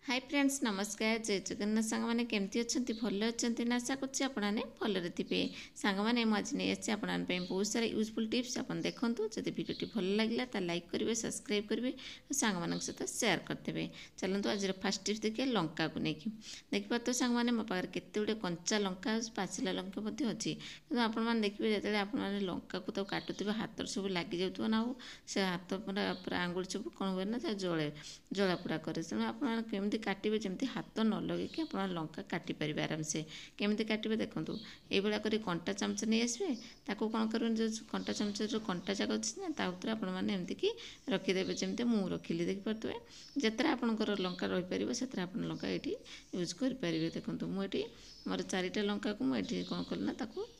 Hi friends नमस्कार जय जगन्नाथ सांग मैंने केमती अच्छा भल अच्छा ना आशा करें आपने भलरे थे सांग मैंने आज नहीं आसी आपने बहुत सारा यूजफुल टिप्स आप देखूँ जब भिडियो भल लगे तो लाइक करेंगे सब्सक्राइब करेंगे और सांग मान सहित सेयार करदे। चलते आज फास्ट टिप्स देखिए लंका को लेकिन देखिए तो सांग मैंने मो पाखे केते गुड़े कंचा लंका पाचिला लंका अच्छी कि आपने देखिए जो आपने लंका को तो काटुवे हाथ सब लग जाऊ ना से हाथ पूरा आंगुल सब कौन हुए ना जले जलापोड़ा करे तेणु आप काटिबे जमी हाथ न लगे आप लंका काटिपारे आराम से केमी काटिबे देखूँ ये कर कंटा चामच नहीं आसबे ताको कौन करें जो कंटा चामच जो कंटा जाक अच्छी ना ताऊे आपमती रखिदेवे जमी मु रखिली देखिपे जिते आपंकर लंका रहीपर से लंका ये यूज करेंगे देखूँ मुझे मोर चारिटा लंका को मुझे कौन कल ना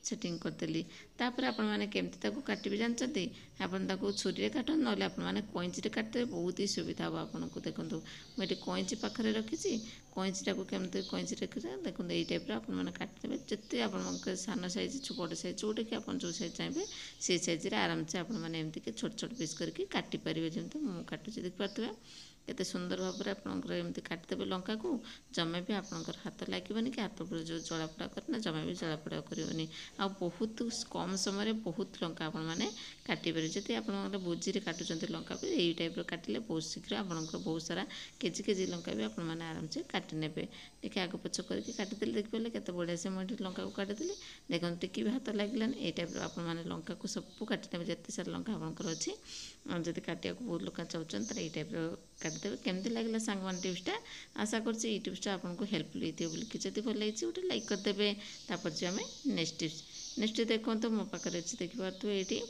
सेटिंग करदेली तापर आपने केमती काटे जानते आपन छुरी काट ना आपने कईची काटदे बहुत ही सुविधा हम आपको देखूँ मुझे कईची पाखे रखी कईचीटा को केमती कईची रखी देखो ये टाइप आपने काटिदेवे जिते आप सान सैज बड़ सैज जोटा कि आप जो सैज चाहिए से सैज्रे आराम से आपमती छोट छोट पिस करके काटिपारे जमी मुझे काटुची देखिपे केते सुंदर भाव में आपंकर एमती काटिदेवे लंका को जमा भी आपंकर हाथ लगे कि हाथ पर जो जलापोड़ा करना जमा भी जलापोड़ा करनी आ बहुत कम समय बहुत लंका आपने काटिपारे जब आप भोजी काटुंट लंका को यही टाइप काटिले बहुत शीघ्र आपंकर बहुत सारा केजी केजी लंका भी आपने आराम से काटि ने देखिए आग पछ करके काटिदेली देखिए केते बढ़िया से मुझे लंका को काटिदेली देखो टिकी भी हाथ लगे ये टाइप आपने लंका को सब काटिने जिते सारा लंका आपंकर अच्छी जब काटिया बहुत लोग चाहते तो ये टाइप काटिदेवे केमती लगे सांग मान टिप्सटा आशा कर टिप्सटा आपको हेल्पफुल होती है कि जब भल लगी गोटे लाइक करदेवे तापर जो आम नेक्स्ट टिप्स नेक्स्ट देखो मो पाखे अच्छी देखिपे ये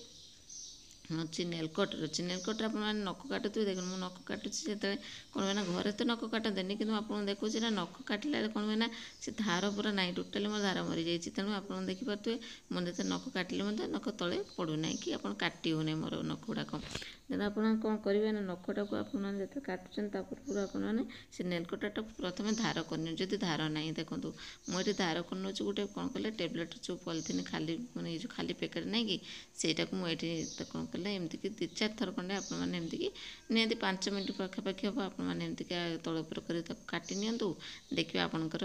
अच्छी नेलकटर अच्छी नेलकटर आप नख काटुवे देखो मुझे नख काटुची जो कौन हुए ना घरे तो नख काटदेनि कि आपको देखुचे ना नख काटिला कौन हुए ना से धार पूरा ना टोटाली मोर धार मरी जाइए तेणु आप देखिपे मुझे तो नख काटिले नख तले पड़ूना कि आप काटी होना मोर नख गुड़ाक जब आप कौन करेंगे ना नखटा को आप काटुन पूर्व आपने से नेलकटा प्रथम धार करनी जब धार ना देखूँ मुझे धार कर नौ गोटे कौन कले टेबलेट जो पॉलिथिन खाली मैंने जो खाली पैकेट ना कि सहीटा को मुझे कौन कले एमती कि 2-4 थर खंडे आपमती कि निहती 5 मिनट पाखापाखि हम आपमती तलपुर कर काटि नियंतु देखिए आपंकर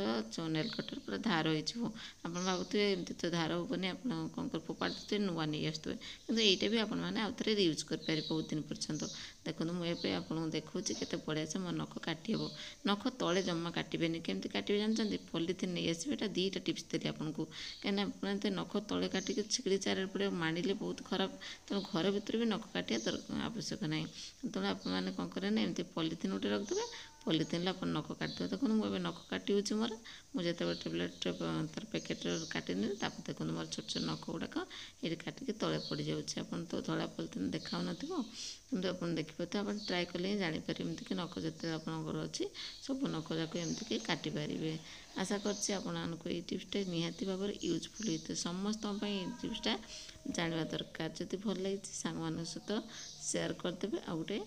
नेलकटर पूरा धार हो आप भावुए एमती तो धार हेनी आप कौन कर फोपाड़ देते नुआ नहीं आसुए कि यहाँ भी आपने आउ थे यूज करेंगे बहुत दिन पर्यंत देखो मुझे आपको देखा के बढ़िया से मो नख काटी हे नख तले जमा काटेनि केमती काटे जानते पॉलिथिन नहीं आसवे 2टा टिप्स देली आपको कहीं नख तले काटिक छिड़ी चारे पड़े माड़े बहुत खराब तेणु घर भर भी नख काटिया आवश्यक ना तेणु आपने कौन करें ना एमती पॉलिथिन गोटे रखिदेवे पॉलिथिन आप नख काटिदेवे देखो मुझे नख काटी मोर मुझे टेबलेट तार पैकेट काटिनी देखो मोर छोट छोट नख गुड़ाक ये काटिक तले पड़ जाऊँगी आप तो धला पॉलिथिन देखा कि आप देखिए तो आप ट्राए कले ही जापर एमती कि नख जिते आपंकर अच्छी सब नख जाक एमती काटि पारे आशा करको ये टिप्सटा निहाती भाव में यूजफुल होता है समस्त टिप्सटा जानवा दरकार जब भल लगी सांग मान सहित सेयार करदे आ गए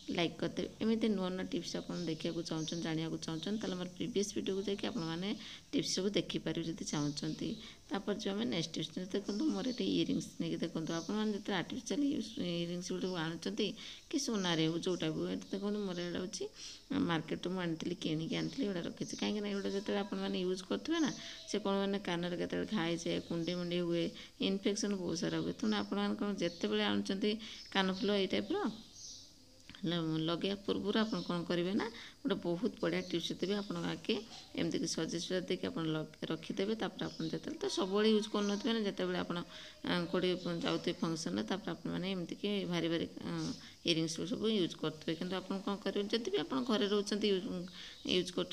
लाइक करदे एमती नुआ नुआ टिप्स आप देखा चाहते जानवा चाहते मोर प्रीवियस वीडियो को जाकि आपने टिप्स सब देखिपारे जब चाहते तापर जो आम नेक्स्ट टिप्स देखो मोर ये इयरिंग्स नहीं देखो आपने जो आर्टिफिशियल इयरिंग्स गुड़ आणुंट कि सोनारे हो जोटा भी देखो मोर यहाँ हूँ मार्केट मुझे किणिकी आनी ये रखी कहीं ये जो आपने यूज करेंगे ना से कौन मैंने कानर के खाई जाए कुंडे मुंडे हुए इनफेक्शन बहुत सारा हुए तेणु आप जिते आणुंट कानफुल ये टाइप लगे पूर्व आप कौन करेंगे ना गोटे बहुत बढ़िया टिप्स देवी आप आगे एमती कि सजेस्ट देखिए आप रखिदेवे तापर आप जो तो सब यूज करन ना जिते आप कौटे जाते फंक्शन आपने एमती कि भारी भारी इयरिंग्स सब यूज करेंगे कि आप कौन करेंगे जब भी आप घर रोच यूज कर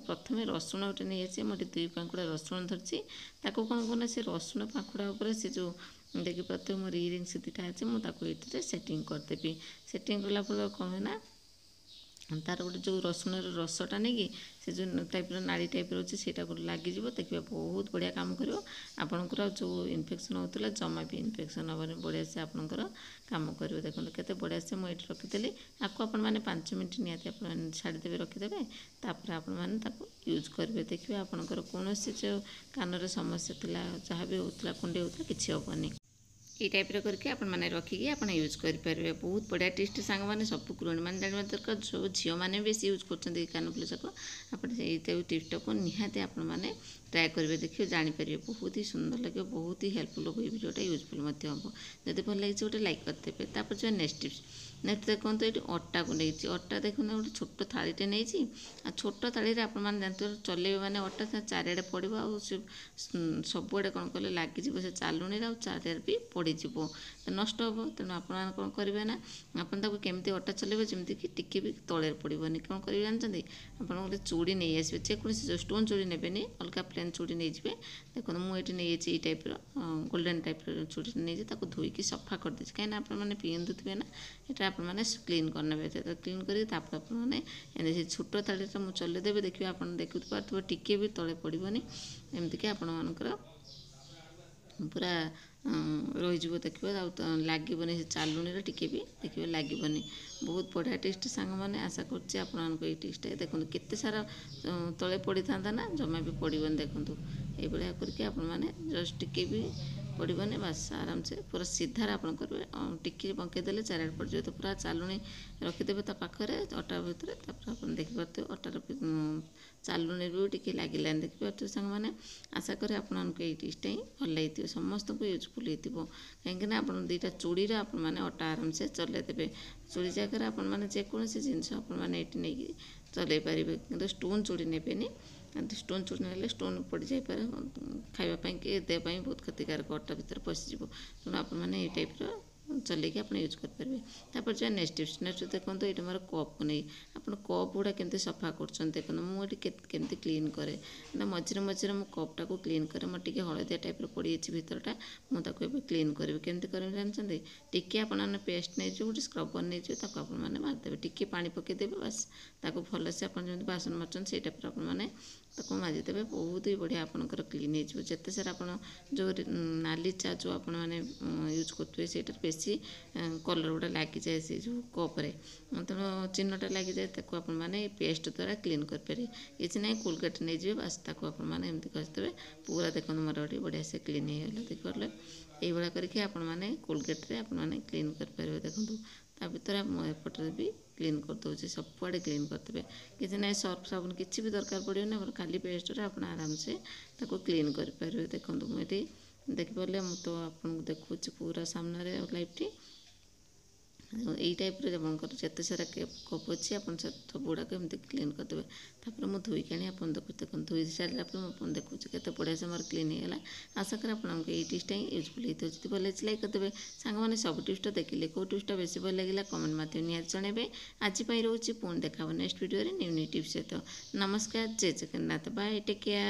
प्रथम रसुण गोटे नहीं आसी मुझे 2 पाखुड़ा रसुण धरती ताको कौन करना से रसुण पाखुड़ा उपर से जो देखिए प्रत्येक मोर इयरिंग्स 2टा अच्छे मुझे ये सेटिंग करदेवी सेटिंग कलापर कौन है ना तार गोटे जो रसुण रसटा नहीं कि से जो टाइप नाड़ी टाइप अच्छे से लगे देखिए बहुत बढ़िया काम कर आपंकर जो इनफेक्शन होता जमा भी इनफेक्शन हेनी बढ़िया से आपंकर काम करेंगे देखो केते बढ़िया से मुझे रखीदेली आपको आपने 5 मिनट निहाती आप छाड़देवे रखिदेवे तापर आपने यूज करेंगे देखिए आपंकर कौन जो कानर समस्या थी जहाँ भी होता कुंडे होता कि हेनी ये टाइप करके आपण मैंने रखिकी आप यूज करेंगे। बहुत बढ़िया टेस्ट सांग मैंने सब गृहिणी मैंने जानवा दरकार सब झील मैंने बेस यूज कर कानफुल शाग आप टिप्सटा को निहाती आपण मैंने ट्राए करेंगे। देखिए जानीपर बहुत ही सुंदर लगे बहुत ही हेल्पफुल हो भिडियोटा यूजफुल हम जब भल लगे गोटे लाइक करते। तापर जो नेक्स्ट टिप्स नेक्स्ट देखो ये अटा को नहीं अटा देखो गोटे छोट थालीटे नहीं छोट थाली आप जानते चलेबे मैंने अटा चारिड़े पड़ो आ सबुआड़े कौन कले लगे से चालुनी चारिड़े भी पड़ज नष्ट हम तेणु आप कौन करेंगे ना आपको केमी अटा चलेबे जमीक टी भी तले पड़ोनी कौन करेंगे जानते आप गोटे चूड़ी नहीं आसवे जेकोसी जो स्टोन चूड़ी ने अलग प्लेन चूड़ी नहीं जाए। देखो मुझे नहीं टाइप गोल्डन टाइप चूड़ी नहीं धोईकी सफा कर दे कहीं आपने पिंधुवे ना यहाँ आपने क्लीन करने क्लीन कर छोट थाली मुझे चलदेवे देखिए आप देखु पार्थ टी भी तले पड़ोनी एमतीक आपणकर पूरा रही देखिए लगे से चालुनी टी भी देखिए लगे बहुत बढ़िया टेस्ट सांग मैंने आशा करछि आपको ये टेस्ट देखो केते सारा तले पड़ी था ना जमा भी पड़ोनी देखो ये करके आप जस्ट टी भी पड़ोनी बास आराम से पूरा सीधार आप करेंगे टिकी बंकईदेले चारिड़े पड़ जाए तो पूरा चालुनी रखिदेवे पाखे अटा भितर आप देखिपे अटार चालुनी भी टी लगे देखिपे सांग मैंने आशा करें आपको ये टेस्ट ही भल लगी समस्त को यूजफुल हो कहीं आप दुईटा चूड़ी आपने अटा आराम से चलदेवे चूड़ी जगह आपने जेकोसी जिनस आपने नहीं चल पारे कि स्टोन चूड़ी नेबेनी स्टोन चूड़ी ना स्टोन पड़ जापे खावाई कि देहपाई बहुत क्षतिकारक अटा भितर पशिज तेणु आपने ये टाइप चलेकी आप यूज करेंगे। तापर जो नेक्स्ट टिप्स नेक्स्ट देखो ये मोर कप को नहीं आप कप गुड़ा केमती सफा कर देखो मुझे केमती क्लीन करे ना मझे मझे मो कपटा को क्लीन करे मोर टे हलदिया टाइप पड़ी भितरटा मुझे क्लीन करी केमती करें जानते टी आपने पेस्ट नहीं गोटे स्क्रबर नहीं आप मारिदेवे टी पा पकईदेवे बास भलसे आप बासन मार्चन से टाइप आपने माजिदेवे बहुत ही बढ़िया आपंकर क्लीन हो जिते सारा आप जो नाली चा जो आप यूज करेंगे से बेसी कलर गुड़ा लगी जाए से जो कप्रे तेणु चिन्हटा लगी जाए आपने पेस्ट द्वारा क्लीन करेंगे किसी ना कोलगेट नहीं जाए बास आपने घसीदेवे पूरा देखो मोर बढ़िया से क्लीन हो देखिए ये करके आपने कोलगेट्रे आपने क्लीन करेंगे। देखो ता भर एपटे भी क्लीन करदे सबुआड़े क्लीन करदे किसी ना सर्फ साबुन किसी भी दरकार पड़ोनी खाली पेस्ट आप आराम से क्लीन करेंगे। देखो मुझे देखिपारे मुझे तो आपको देखा पूरा सामने लाइवटी यही टाइप आपंकर जिते सारा कप अच्छी आप सब गुड़ाक एमती क्लीन करदेवे तापर मुझे धोईकी आनी आप देखो धोई सारा मुझे देखो केते बढ़िया से मोर क्लीन होगा। आशा करें आपको ये टिप्सटा ही यूजफुल होती है भल लगे लाइक करदेवे सांग मैंने सब टिप्सटा देखिले कौ टिप्सटा बेसी भल लगे कमेंट माध्यम निहाती जणेबे। आज रोचे पुणी देखा next video new new tips सहित। नमस्कार जय जगन्नाथ बाय टेक केयर।